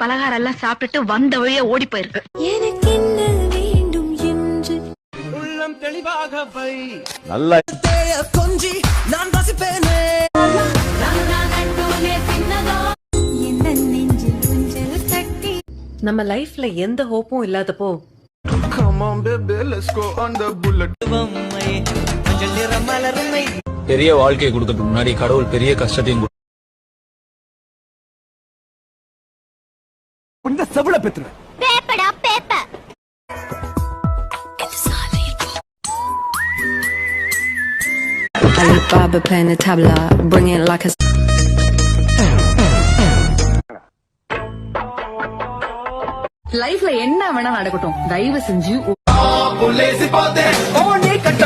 பலகாரம் எல்லாம் சாப்பிட்டுட்டு வந்த வழியே ஓடி போயிருக்கு. எனக்கு என்ன வேண்டும் என்று உள்ளம் தெளிவாக வை. நல்லா கொஞ்சி நான் வசிப்பேனே. எந்த நெஞ்சில் ஊஞ்சல் கட்டி நம்ம லைஃப்ல எந்த ஹோப்பும் இல்லாதப்போ Come on baby, let's go on the bullet. பெரிய வாழ்க்கையை கொடுக்கறதுக்கு முன்னாடி கடவுள் பெரிய கஷ்டத்தையும் இந்த செவல பெத்துறேன். பேப்படா paper Alibaba playing the tabla, bring it like a. லைஃப்ல என்ன வேணா நடக்கட்டும், தயவு செஞ்சு புலேசி பாத்தே ஓ நீ கட்ட